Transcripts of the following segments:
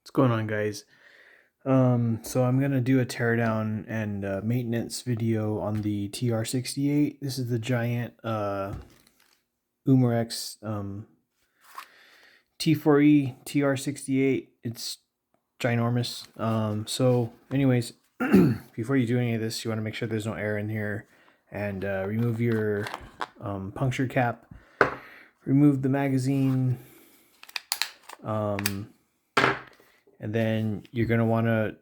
What's going on, guys? So I'm gonna do a teardown and maintenance video on the TR68. This is the giant Umarex T4E TR68. It's ginormous. So anyways, before you do any of this, you want to make sure there's no air in here, and remove your puncture cap, remove the magazine, and then you're going to want to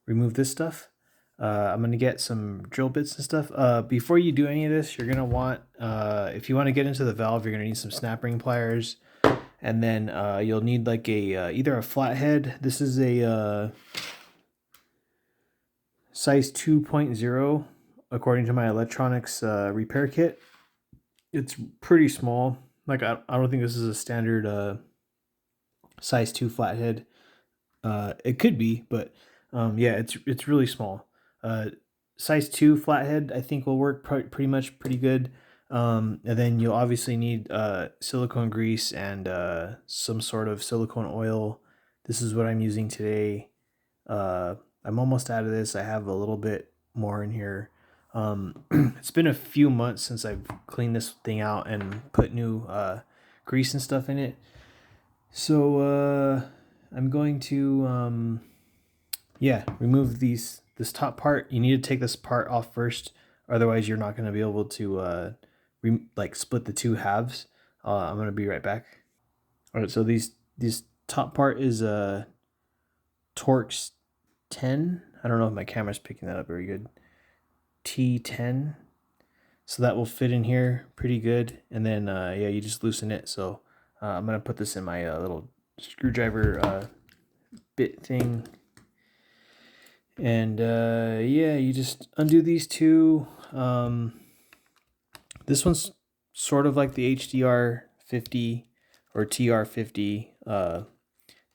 remove this stuff. I'm going to get some drill bits and stuff. Before you do any of this, you're going to want, if you want to get into the valve, you're going to need some snap ring pliers. And then you'll need like a either a flathead. This is a size 2.0 according to my electronics repair kit. It's pretty small. Like I don't think this is a standard size 2 flathead. It could be, but yeah, it's really small. Size 2 flathead I think will work pretty good. And then you'll obviously need silicone grease and some sort of silicone oil. This is what I'm using today. I'm almost out of this. I have a little bit more in here. It's been a few months since I've cleaned this thing out and put new grease and stuff in it. So I'm going to remove this top part. You need to take this part off first, otherwise you're not going to be able to split the two halves. I'm going to be right back. All right, so this top part is Torx 10. I don't know if my camera's picking that up very good. T10. So that will fit in here pretty good. And then you just loosen it. So I'm going to put this in my little screwdriver bit thing. And you just undo these two. This one's sort of like the HDR60 or TR60.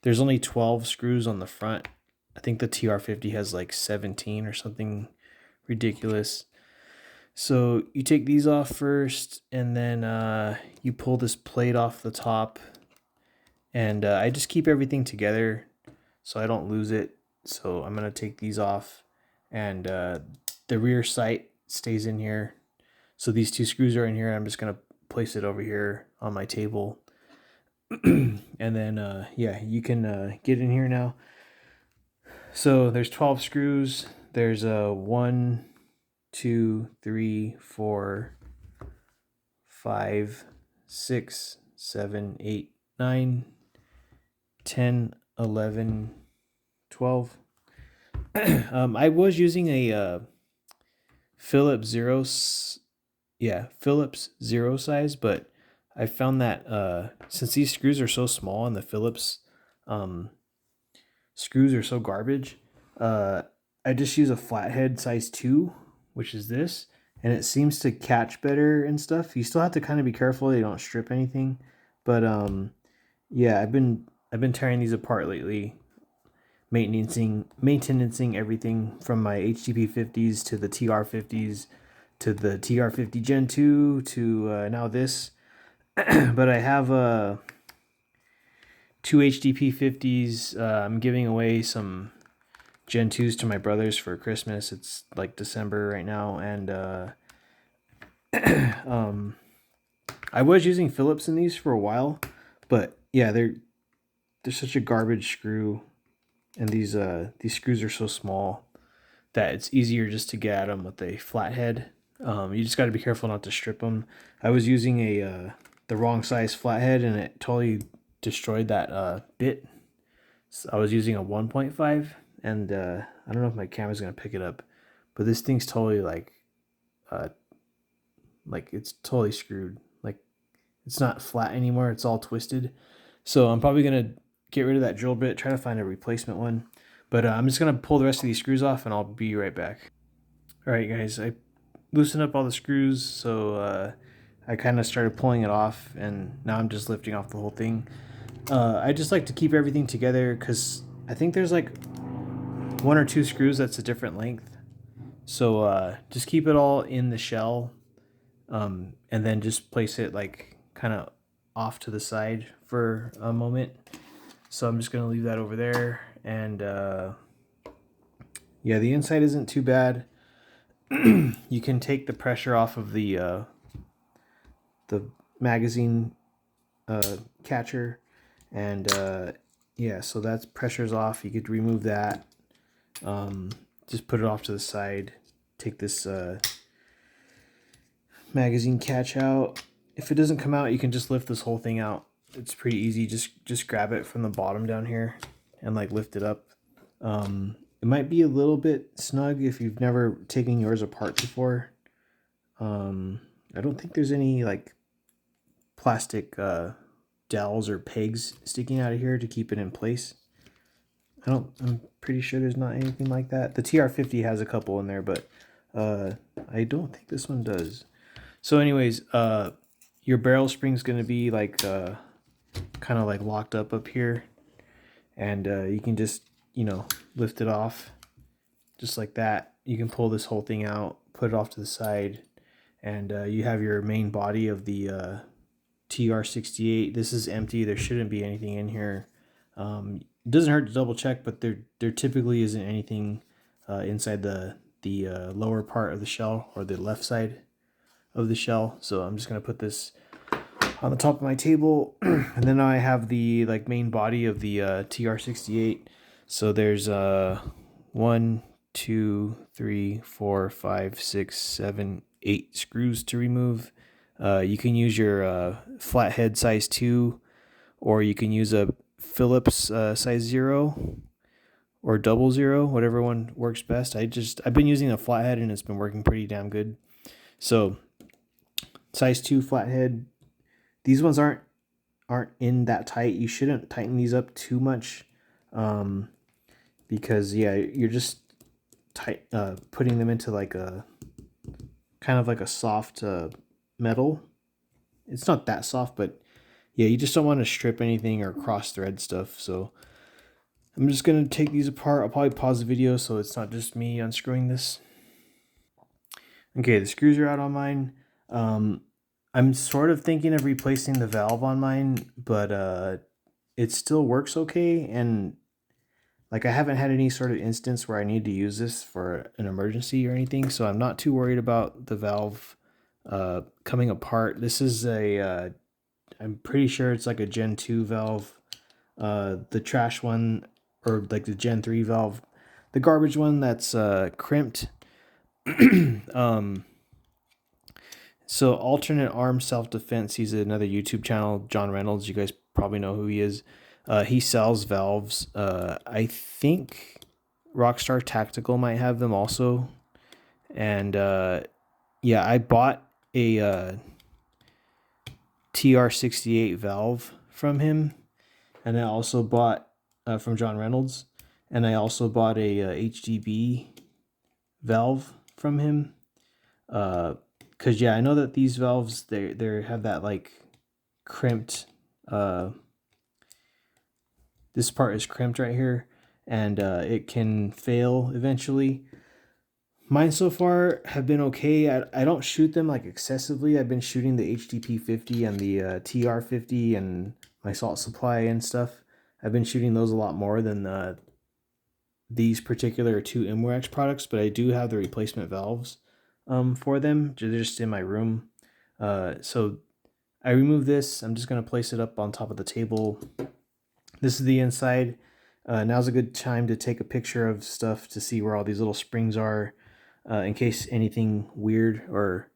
There's only 12 screws on the front. I think the TR60 has like 17 or something ridiculous. So you take these off first, and then you pull this plate off the top. And I just keep everything together so I don't lose it. So I'm going to take these off, and the rear sight stays in here. So these two screws are in here. I'm just going to place it over here on my table. And then, you can get in here now. So there's 12 screws. There's 1, 2, 3, 4, 5, 6, 7, 8, 9, 10, 11, 12. I was using a Phillips zero size, but I found that since these screws are so small and the Phillips screws are so garbage, I just use a flathead size 2, which is this, and it seems to catch better and stuff. You still have to kind of be careful they don't strip anything, but I've been tearing these apart lately, maintaining everything from my HDP 50s to the TR50s to the TR50 Gen 2 to now this. But I have two HDP 50s. I'm giving away some Gen 2s to my brothers for Christmas. It's like December right now, and I was using Phillips in these for a while, but yeah, they're such a garbage screw, and these screws are so small that it's easier just to get at them with a flathead. You just got to be careful not to strip them. I was using the wrong size flathead, and it totally destroyed that bit. So I was using a 1.5, and I don't know if my camera's gonna pick it up, but this thing's totally like it's totally screwed. Like, it's not flat anymore. It's all twisted. So I'm probably gonna get rid of that drill bit, try to find a replacement one. But I'm just gonna pull the rest of these screws off, and I'll be right back. All right, guys, I loosened up all the screws, so I kind of started pulling it off, and now I'm just lifting off the whole thing. I just like to keep everything together because I think there's like 1 or 2 screws that's a different length. So just keep it all in the shell, and then just place it like kind of off to the side for a moment. So I'm just going to leave that over there. And yeah, the inside isn't too bad. You can take the pressure off of the magazine catcher, and yeah, so that's pressure's off. You could remove that. Just put it off to the side. Take this magazine catch out. If it doesn't come out, you can just lift this whole thing out. It's pretty easy. Just grab it from the bottom down here and like lift it up. It might be a little bit snug if you've never taken yours apart before. I don't think there's any like plastic dowels or pegs sticking out of here to keep it in place. I'm pretty sure there's not anything like that. The TR50 has a couple in there, but I don't think this one does. So anyways, your barrel spring's going to be like kind of like locked up here, and you can just, you know, lift it off just like that. You can pull this whole thing out, put it off to the side, and you have your main body of the TR68. This is empty. There shouldn't be anything in here. It doesn't hurt to double check, but there typically isn't anything inside the lower part of the shell, or the left side of the shell. So I'm just gonna put this on the top of my table, and then I have the like main body of the TR68. So there's 1, 2, 3, 4, 5, 6, 7, 8 screws to remove. You can use your flathead size 2, or you can use a Phillips size 0 or 00, whatever one works best. I've been using a flathead and it's been working pretty damn good. So size 2 flathead. These ones aren't in that tight. You shouldn't tighten these up too much, because yeah, you're just putting them into like a kind of like a soft metal. It's not that soft, but yeah, you just don't want to strip anything or cross thread stuff. So I'm just gonna take these apart. I'll probably pause the video so it's not just me unscrewing this. Okay, the screws are out on mine. I'm sort of thinking of replacing the valve on mine, but it still works okay. And like I haven't had any sort of instance where I need to use this for an emergency or anything, so I'm not too worried about the valve coming apart. This is a I'm pretty sure it's like a Gen 2 valve. The trash one, or like the Gen 3 valve, the garbage one that's crimped. So alternate arm self-defense, he's another YouTube channel, John Reynolds. You guys probably know who he is. He sells valves. I think Rockstar Tactical might have them also. And yeah, I bought a TR68 valve from him. And I also bought from John Reynolds. And I also bought a HDB valve from him. Because yeah, I know that these valves, they have that like crimped, this part is crimped right here, and it can fail eventually. Mine so far have been okay. I don't shoot them like excessively. I've been shooting the HDP 50 and the TR50 and my salt supply and stuff. I've been shooting those a lot more than these particular two Imwax products, but I do have the replacement valves for them. They're just in my room. So I remove this. I'm just going to place it up on top of the table. This is the inside. Now's a good time to take a picture of stuff to see where all these little springs are, in case anything weird or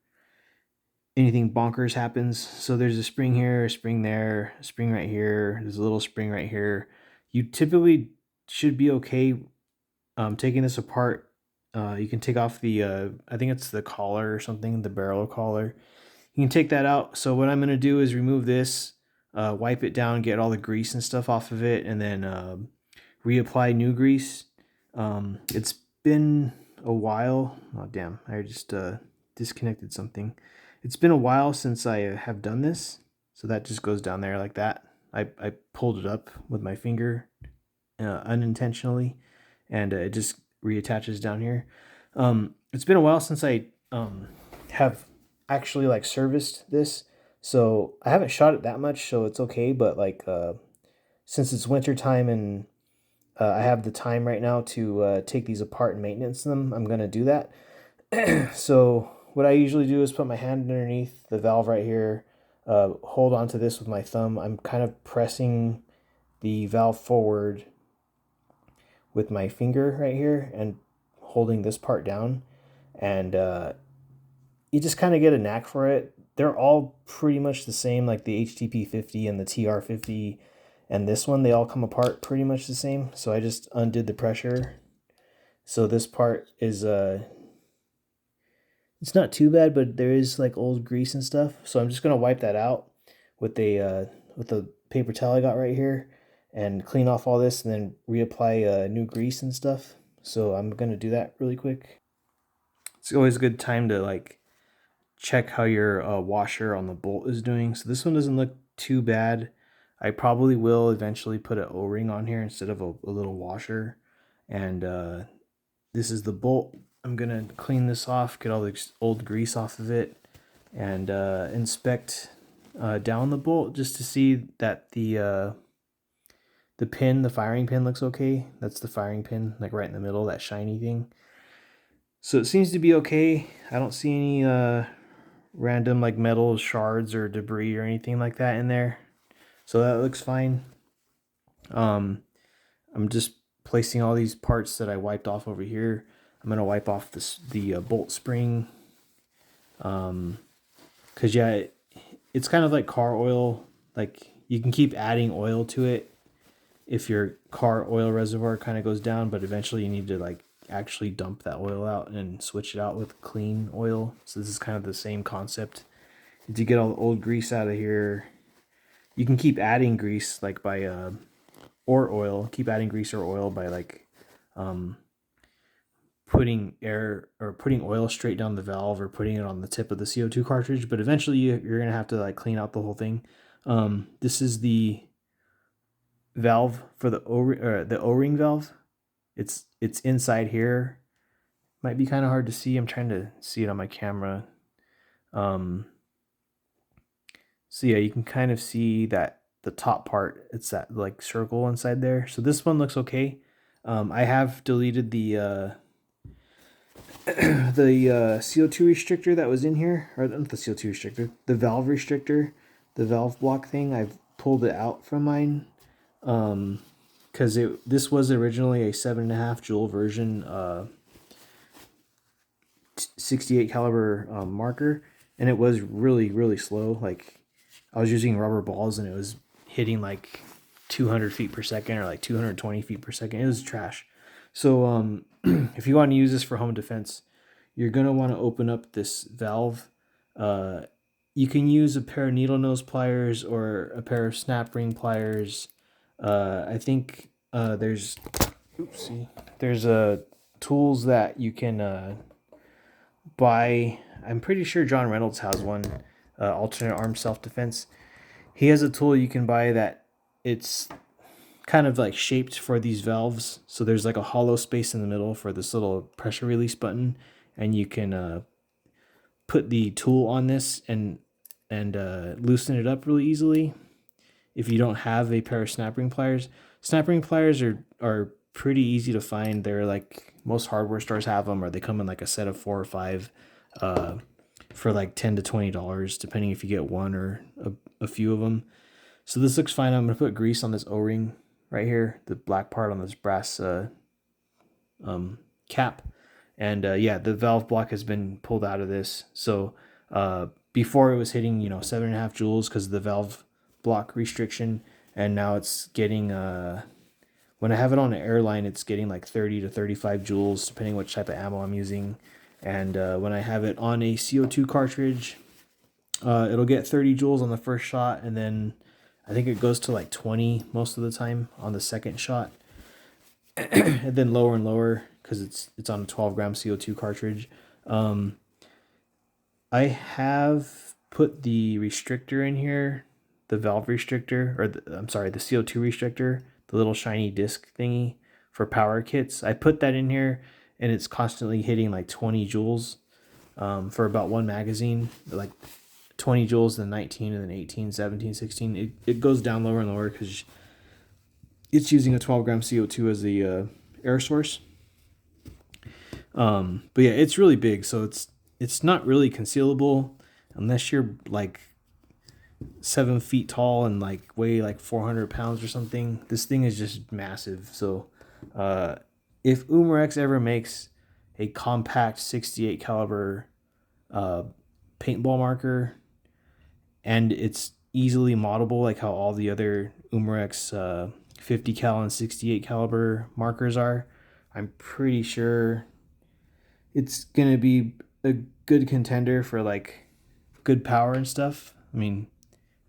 anything bonkers happens. So there's a spring here, a spring there, a spring right here. There's a little spring right here. You typically should be okay taking this apart. You can take off the, I think it's the collar or something, the barrel collar. You can take that out. So what I'm going to do is remove this, wipe it down, get all the grease and stuff off of it, and then reapply new grease. It's been a while. Oh, damn. I just disconnected something. It's been a while since I have done this. So that just goes down there like that. I pulled it up with my finger unintentionally, and it just reattaches down here. It's been a while since I have actually like serviced this, so I haven't shot it that much, so it's okay. But like since it's winter time and I have the time right now to take these apart and maintenance them, I'm going to do that. So what I usually do is put my hand underneath the valve right here, hold onto this with my thumb. I'm kind of pressing the valve forward with my finger right here and holding this part down. And you just kind of get a knack for it. They're all pretty much the same, like the HTP50 and the TR50 and this one, they all come apart pretty much the same. So I just undid the pressure. So this part is it's not too bad, but there is like old grease and stuff. So I'm just gonna wipe that out with the paper towel I got right here and clean off all this and then reapply new grease and stuff. So I'm gonna do that really quick. It's always a good time to like check how your washer on the bolt is doing. So this one doesn't look too bad. I probably will eventually put an O-ring on here instead of a little washer. And this is the bolt. I'm gonna clean this off, get all the old grease off of it, and inspect down the bolt just to see that the pin, the firing pin, looks okay. That's the firing pin, like right in the middle, that shiny thing. So it seems to be okay. I don't see any random like metal shards or debris or anything like that in there. So that looks fine. I'm just placing all these parts that I wiped off over here. I'm gonna wipe off the bolt spring. Cause yeah, it's kind of like car oil. Like you can keep adding oil to it if your car oil reservoir kind of goes down, but eventually you need to like actually dump that oil out and switch it out with clean oil. So this is kind of the same concept. To get all the old grease out of here, you can keep adding grease like by or oil. Keep adding grease or oil by like putting air or putting oil straight down the valve or putting it on the tip of the CO2 cartridge. But eventually you're gonna have to like clean out the whole thing. This is the valve for the O-ring valve. It's inside here. Might be kind of hard to see. I'm trying to see it on my camera. So yeah, you can kind of see that the top part, it's that like circle inside there. So this one looks okay. I have deleted the the CO2 restrictor that was in here, or not the CO2 restrictor, the valve restrictor, the valve block thing. I've pulled it out from mine because this was originally a 7.5 joule version 68 caliber marker, and it was really slow. Like I was using rubber balls and it was hitting like 200 feet per second or like 220 feet per second. It was trash. So if you want to use this for home defense, you're going to want to open up this valve. You can use a pair of needle nose pliers or a pair of snap ring pliers. I think there's tools that you can buy. I'm pretty sure John Reynolds has one, alternate arm self-defense. He has a tool you can buy that it's kind of like shaped for these valves. So there's like a hollow space in the middle for this little pressure release button, and you can put the tool on this and loosen it up really easily. If you don't have a pair of snap ring pliers are pretty easy to find. They're like most hardware stores have them, or they come in like a set of 4 or 5 for like $10 to $20, depending if you get one or a few of them. So this looks fine. I'm gonna put grease on this O-ring right here, the black part on this brass cap, and yeah, the valve block has been pulled out of this. So before it was hitting 7.5 joules because of the valve block restriction, and now it's getting when I have it on an airline, it's getting like 30 to 35 joules depending which type of ammo I'm using. And when I have it on a CO2 cartridge, it'll get 30 joules on the first shot, and then I think it goes to like 20 most of the time on the second shot, and then lower and lower because it's on a 12-gram CO2 cartridge. I have put the restrictor in here, the valve restrictor, or the CO2 restrictor, the little shiny disc thingy for power kits. I put that in here, and it's constantly hitting like 20 joules for about one magazine, like 20 joules, then 19, and then 18, 17, 16. It goes down lower and lower because it's using a 12 gram CO2 as the air source. But yeah, it's really big, so it's not really concealable unless you're like 7 feet tall and like weigh like 400 pounds or something. This thing is just massive. So uh, if Umarex ever makes a compact 68 caliber uh, paintball marker and it's easily moddable like how all the other Umarex 50 cal and 68 caliber markers are, I'm pretty sure it's gonna be a good contender for like good power and stuff. I mean,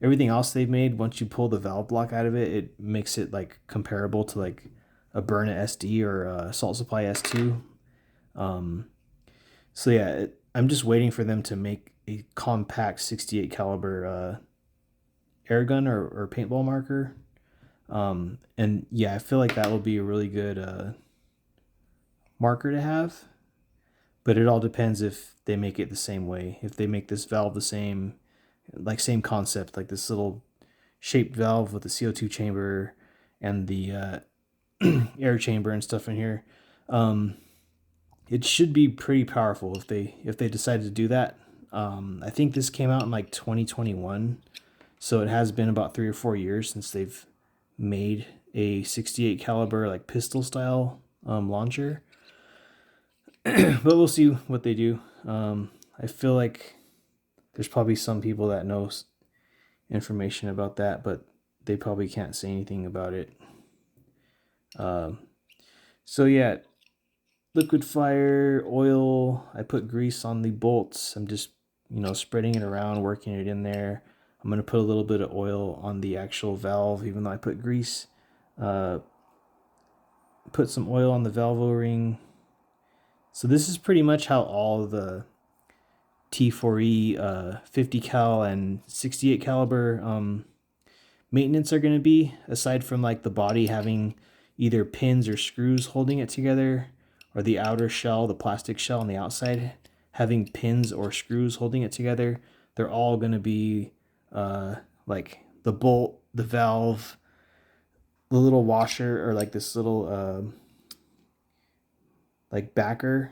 everything else they've made, once you pull the valve block out of it, it makes it like comparable to like a Byrna SD or a Salt Supply S2. Um, so yeah, I'm just waiting for them to make a compact 68 caliber air gun or paintball marker. And yeah, I feel like that will be a really good marker to have. But it all depends if they make it the same way. If they make this valve the same, like same concept, like this little shaped valve with the CO2 chamber and the air chamber and stuff in here. Um, it should be pretty powerful if they decide to do that. I think this came out in like 2021, so it has been about 3 or 4 years since they've made a 68 caliber like pistol style launcher. But we'll see what they do. I feel like there's probably some people that know information about that, but they probably can't say anything about it. Um, so yeah, liquid fire, oil. I put grease on the bolts. I'm just, spreading it around, working it in there. I'm going to put a little bit of oil on the actual valve, even though I put grease. Uh, put some oil on the valve O-ring. So this is pretty much how all the T4E 50 cal and 68 caliber maintenance are going to be, aside from like the body having either pins or screws holding it together, or the outer shell, the plastic shell on the outside having pins or screws holding it together. They're all going to be like the bolt, the valve, the little washer, or like this little like backer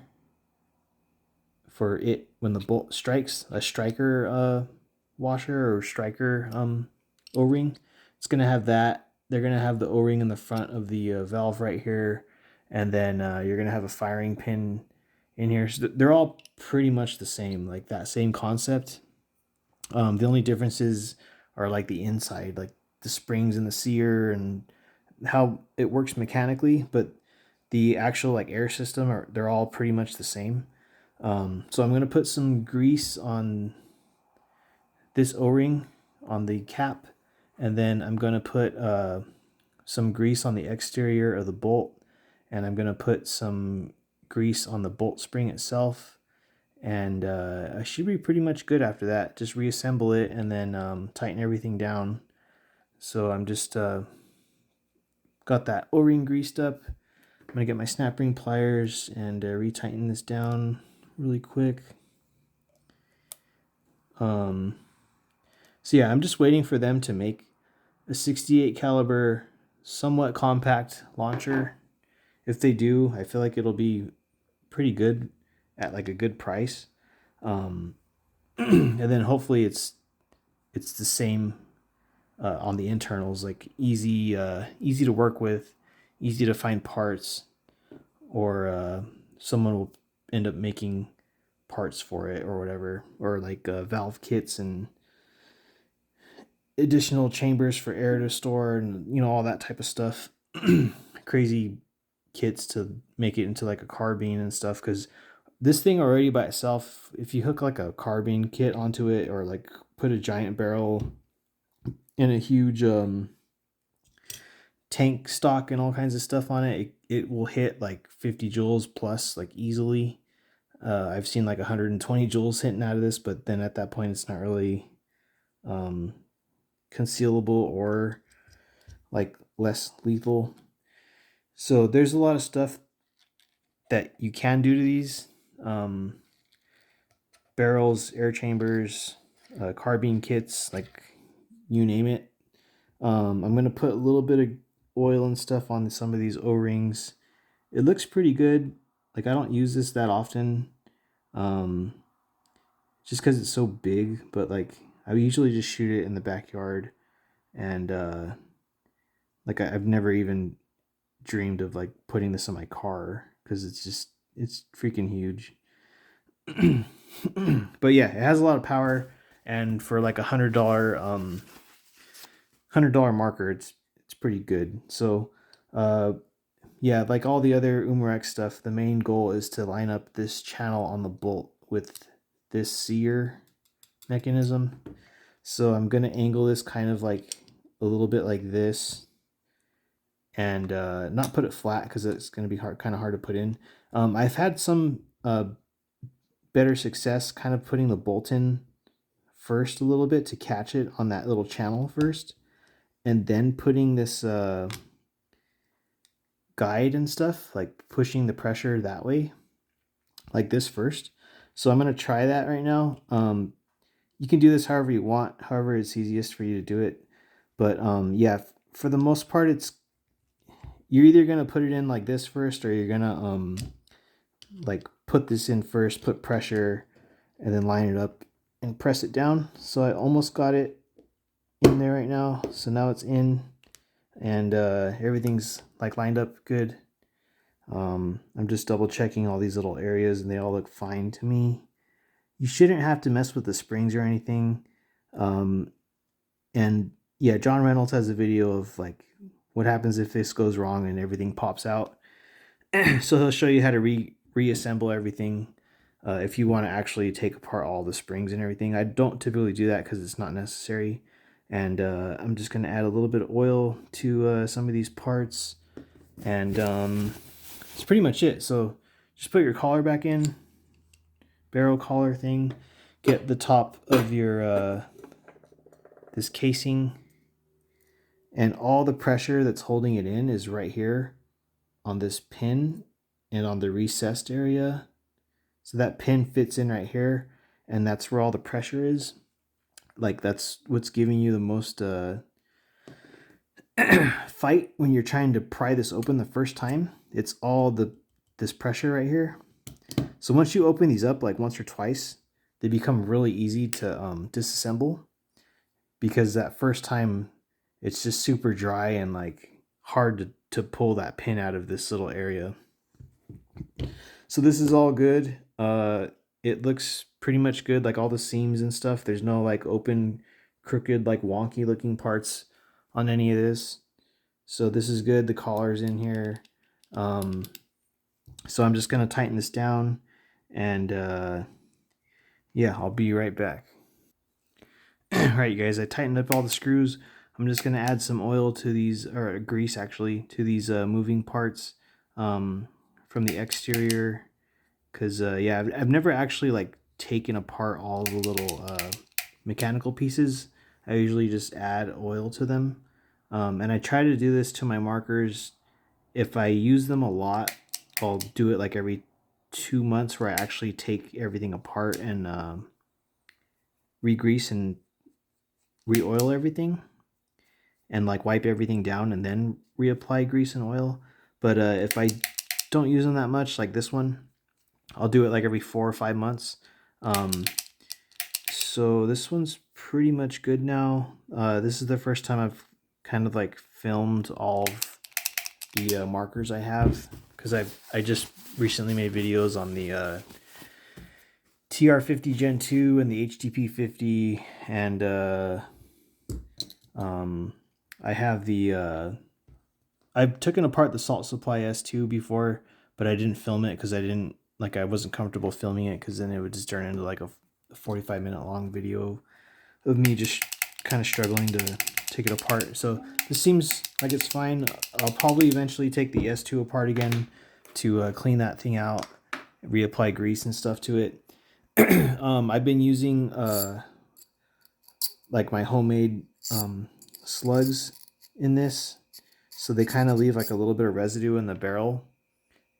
for it when the bolt strikes, a striker washer or striker O-ring. It's gonna have that. They're gonna have the O-ring in the front of the valve right here, and then you're gonna have a firing pin in here. So they're all pretty much the same, like that same concept. The only differences are like the inside, like the springs and the sear and how it works mechanically, but the actual like air system they're all pretty much the same. So I'm gonna put some grease on this O-ring on the cap, and then I'm gonna put some grease on the exterior of the bolt, and I'm gonna put some grease on the bolt spring itself, and I should be pretty much good after that. Just reassemble it and then tighten everything down. So I'm just got that O-ring greased up. I'm gonna get my snap ring pliers and retighten this down really quick. So yeah, I'm just waiting for them to make a 68 caliber somewhat compact launcher. If they do, I feel like it'll be pretty good at like a good price. And then hopefully it's the same on the internals, like easy to work with, easy to find parts, or someone will end up making parts for it or whatever, or like valve kits and additional chambers for air to store and all that type of stuff. Crazy kits to make it into like a carbine and stuff, because this thing already by itself, if you hook like a carbine kit onto it or like put a giant barrel in a huge tank stock and all kinds of stuff on it, it will hit like 50 joules plus like easily. I've seen like 120 joules hitting out of this, but then at that point it's not really concealable or like less lethal. So there's a lot of stuff that you can do to these barrels, air chambers, carbine kits, like you name it. I'm gonna put a little bit of oil and stuff on some of these O-rings. It looks pretty good. Like, I don't use this that often, um, just because it's so big. But like, I usually just shoot it in the backyard, and like I've never even dreamed of like putting this on my car because it's freaking huge. But yeah, it has a lot of power, and for like $100 marker, it's pretty good. So yeah, like all the other Umarex stuff, the main goal is to line up this channel on the bolt with this sear mechanism. So I'm gonna angle this kind of like a little bit like this, and not put it flat because it's gonna be kind of hard to put in. I've had some better success kind of putting the bolt in first a little bit to catch it on that little channel first, and then putting this guide and stuff, like pushing the pressure that way, like this first. So I'm going to try that right now. You can do this however you want, however it's easiest for you to do it. But yeah, for the most part, you're either going to put it in like this first, or you're going to like put this in first, put pressure, and then line it up and press it down. So I almost got it in there right now. So now it's in, and everything's like lined up good. I'm just double checking all these little areas, and they all look fine to me. You shouldn't have to mess with the springs or anything. And yeah, John Reynolds has a video of like what happens if this goes wrong and everything pops out. So he'll show you how to reassemble everything if you want to actually take apart all the springs and everything. I don't typically do that because it's not necessary. And I'm just going to add a little bit of oil to some of these parts. And that's pretty much it. So just put your collar back in, barrel collar thing. Get the top of your this casing, and all the pressure that's holding it in is right here on this pin and on the recessed area. So that pin fits in right here, and that's where all the pressure is. Like, that's what's giving you the most fight when you're trying to pry this open the first time. It's all this pressure right here. So once you open these up like once or twice, they become really easy to disassemble, because that first time it's just super dry and like hard to pull that pin out of this little area. So this is all good. It looks pretty much good, like all the seams and stuff. There's no like open, crooked, like wonky looking parts on any of this. So this is good. The collar's in here. So I'm just gonna tighten this down, and yeah, I'll be right back. All right, you guys, I tightened up all the screws. I'm just gonna add some oil to these, or grease actually, to these moving parts from the exterior, because yeah, I've never actually like taken apart all the little mechanical pieces. I usually just add oil to them, and I try to do this to my markers. If I use them a lot, I'll do it like every 2 months, where I actually take everything apart and re-grease and re-oil everything, and like wipe everything down and then reapply grease and oil. But if I don't use them that much, like this one, I'll do it like every 4 or 5 months. So this one's pretty much good now. This is the first time I've kind of like filmed all of the markers I have, because I just recently made videos on the TR50 Gen 2 and the HDP50, and I have the I've taken apart the Salt Supply S2 before, but I didn't film it because I wasn't comfortable filming it, because then it would just turn into like a 45-minute long video of me just kind of struggling to take it apart. So this seems like it's fine. I'll probably eventually take the S2 apart again to clean that thing out, reapply grease and stuff to it. I've been using like my homemade slugs in this, so they kind of leave like a little bit of residue in the barrel.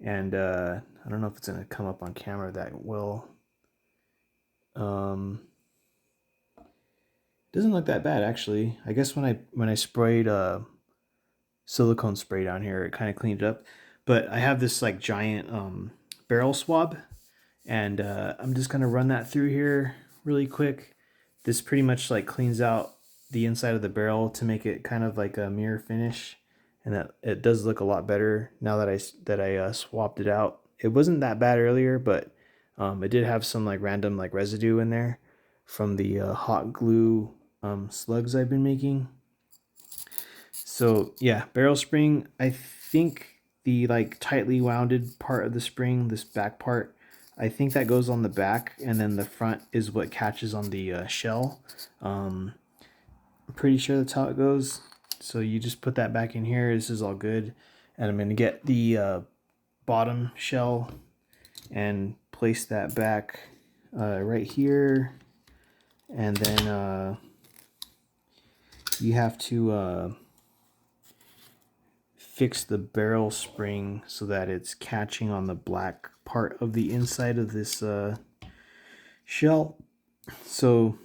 And I don't know if it's going to come up on camera. That will. Doesn't look that bad actually. I guess when I sprayed silicone spray down here. It kind of cleaned it up. But I have this like giant barrel swab, and I'm just gonna run that through here really quick. This pretty much like cleans out the inside of the barrel to make it kind of like a mirror finish, and that it does look a lot better now that I swapped it out. It wasn't that bad earlier, but it did have some like random like residue in there from the hot glue slugs I've been making. So yeah, barrel spring, I think the like tightly wounded part of the spring, this back part, I think that goes on the back, and then the front is what catches on the shell. I'm pretty sure that's how it goes. So you just put that back in here. This is all good. And I'm going to get the bottom shell and place that back right here. And then you have to fix the barrel spring so that it's catching on the black part of the inside of this shell. So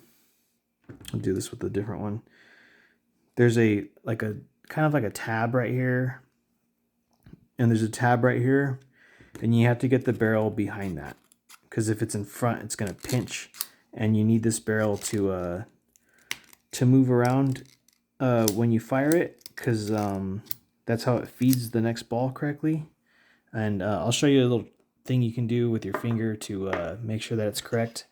I'll do this with a different one. There's a kind of like a tab right here, and there's a tab right here, and you have to get the barrel behind that, because if it's in front it's going to pinch, and you need this barrel to move around when you fire it, because that's how it feeds the next ball correctly. And I'll show you a little thing you can do with your finger to make sure that it's correct.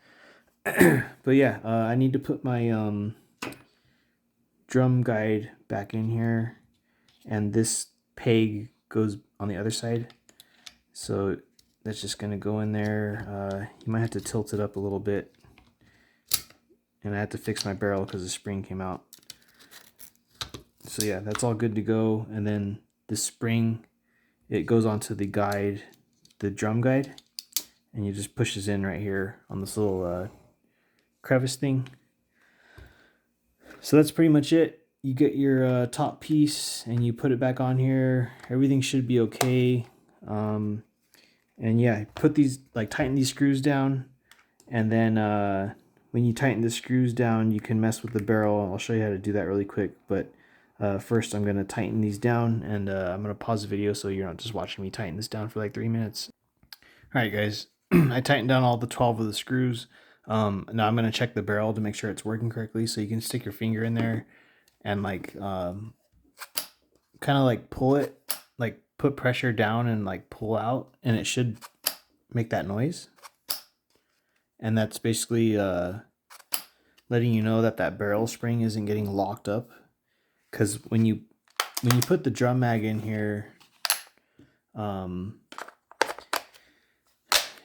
But yeah, I need to put my drum guide back in here, and this peg goes on the other side, so that's just gonna go in there. You might have to tilt it up a little bit, and I had to fix my barrel because the spring came out. So yeah, that's all good to go. And then the spring, it goes onto the guide, the drum guide, and you just push this in right here on this little crevice thing. So that's pretty much it. You get your top piece and you put it back on here. Everything should be okay. And yeah, put these, like, tighten these screws down, and then when you tighten the screws down, you can mess with the barrel. I'll show you how to do that really quick, but first I'm going to tighten these down, and I'm going to pause the video so you're not just watching me tighten this down for like 3 minutes. Alright guys, I tightened down all the 12 of the screws. Now I'm going to check the barrel to make sure it's working correctly, so you can stick your finger in there and like kind of like pull it, like put pressure down and like pull out, and it should make that noise. And that's basically letting you know that that barrel spring isn't getting locked up, because when you put the drum mag in here,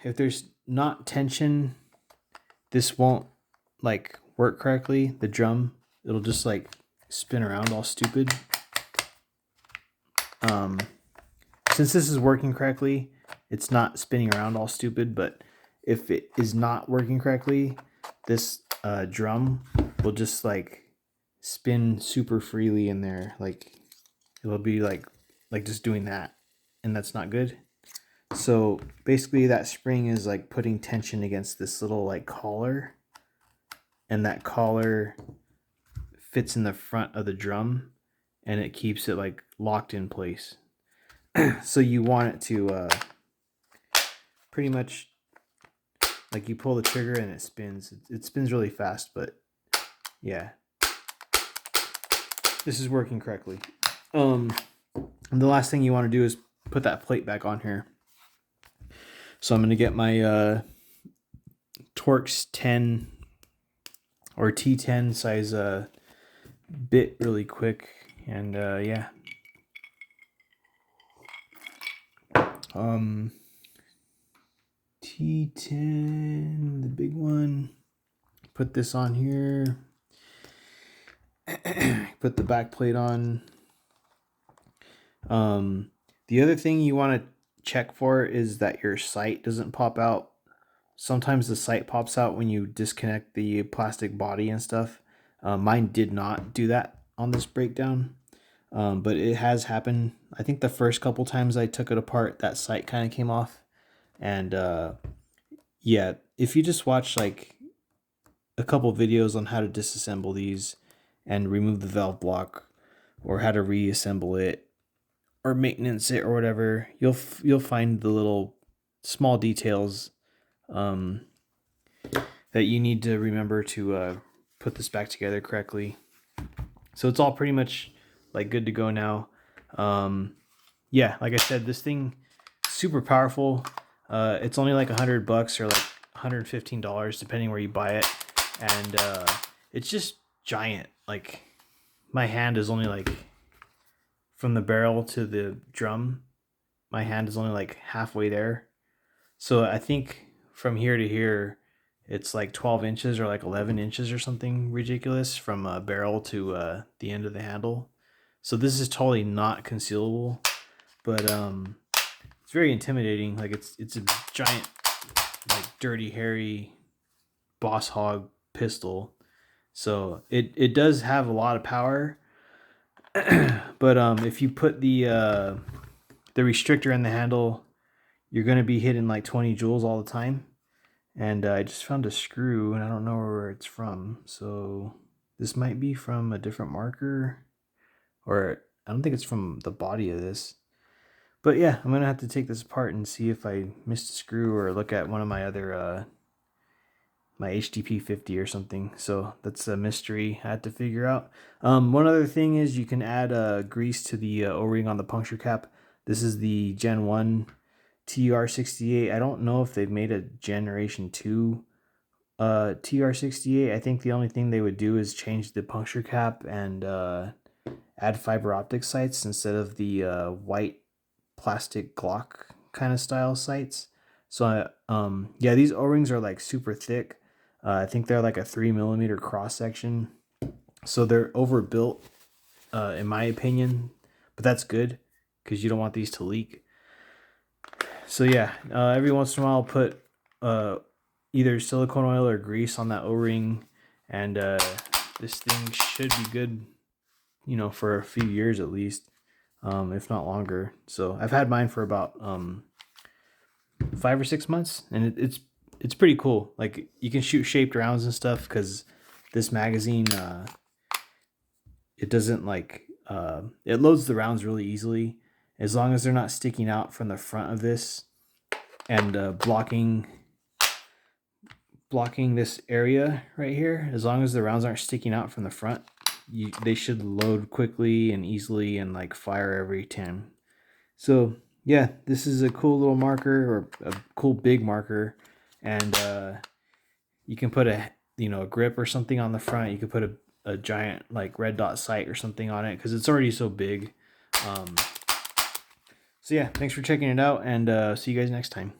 if there's not tension, this won't like work correctly. The drum, it'll just like spin around all stupid. Since this is working correctly, it's not spinning around all stupid, but if it is not working correctly, this drum will just like spin super freely in there. Like it'll be like just doing that, and that's not good. So basically that spring is like putting tension against this little like collar, and that collar fits in the front of the drum, and it keeps it like locked in place. So you want it to pretty much, like, you pull the trigger and it spins. It spins really fast, but yeah, this is working correctly. And the last thing you want to do is put that plate back on here. So I'm going to get my Torx 10 or T10 size bit really quick, and yeah. T10, the big one. Put this on here. Put the back plate on. The other thing you want to check for is that your sight doesn't pop out. Sometimes the sight pops out when you disconnect the plastic body and stuff. Mine did not do that on this breakdown, but it has happened. I think the first couple times I took it apart, that sight kind of came off. And yeah, if you just watch like a couple videos on how to disassemble these and remove the valve block, or how to reassemble it, or maintenance it or whatever, you'll find the little small details that you need to remember to put this back together correctly. So it's all pretty much like good to go now. Yeah, like I said, this thing super powerful. It's only like $100 or like $115 depending where you buy it, and it's just giant. Like my hand is only like from the barrel to the drum. My hand is only like halfway there. So I think from here to here, it's like 12 inches or like 11 inches or something ridiculous from barrel to the end of the handle. So this is totally not concealable, but it's very intimidating. Like it's a giant, like dirty, hairy boss hog pistol. So it does have a lot of power, but if you put the restrictor in the handle, you're gonna be hitting like 20 joules all the time. And I just found a screw, and I don't know where it's from. So this might be from a different marker, or I don't think it's from the body of this. But yeah, I'm gonna have to take this apart and see if I missed a screw, or look at one of my other my HDP 50 or something. So that's a mystery I had to figure out. One other thing is you can add grease to the O-ring on the puncture cap. This is the Gen 1 TR68. I don't know if they've made a Generation 2 TR68. I think the only thing they would do is change the puncture cap and add fiber optic sights instead of the white plastic Glock kind of style sights. So yeah, these O-rings are like super thick. I think they're like a 3mm cross section, so they're overbuilt in my opinion, but that's good because you don't want these to leak. So yeah, every once in a while I'll put either silicone oil or grease on that O-ring, and this thing should be good, you know, for a few years at least, if not longer. So I've had mine for about 5 or 6 months, and it's pretty cool. Like you can shoot shaped rounds and stuff because this magazine it doesn't like it loads the rounds really easily as long as they're not sticking out from the front of this and blocking this area right here. As long as the rounds aren't sticking out from the front, they should load quickly and easily and like fire every time. So yeah, this is a cool little marker, or a cool big marker, and you can put a grip or something on the front. You could put a giant like red dot sight or something on it because it's already so big. So yeah, thanks for checking it out, and see you guys next time.